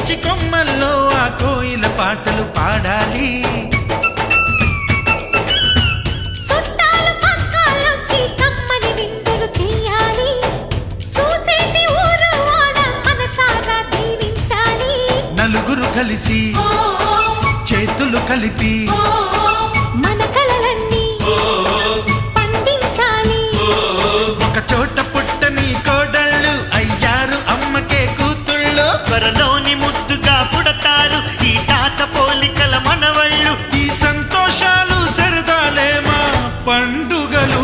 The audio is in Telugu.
పిచ్చి కొమ్మల్లో ఆ కోయిల పాటలు పాడాలి. చుట్టాలు పక్కాలొచ్చి కమ్మని విందులు చెయ్యాలి. చూసేటి ఊరు వాడ మనసారా దీవించాలి. నలుగురు కలిసి చేతులు కలిపి మన కలలన్నీ పండించాలి. ఒక చోట పుట్టని కోడళ్ళు అయ్యారు అమ్మకే కూతుళ్ళు. త్వరలోని ముద్దుగా పుడతారు ఈ తాత పోలికల మనవళ్ళు. ఈ సంతోషాలు సరదాలే మా పండుగలు.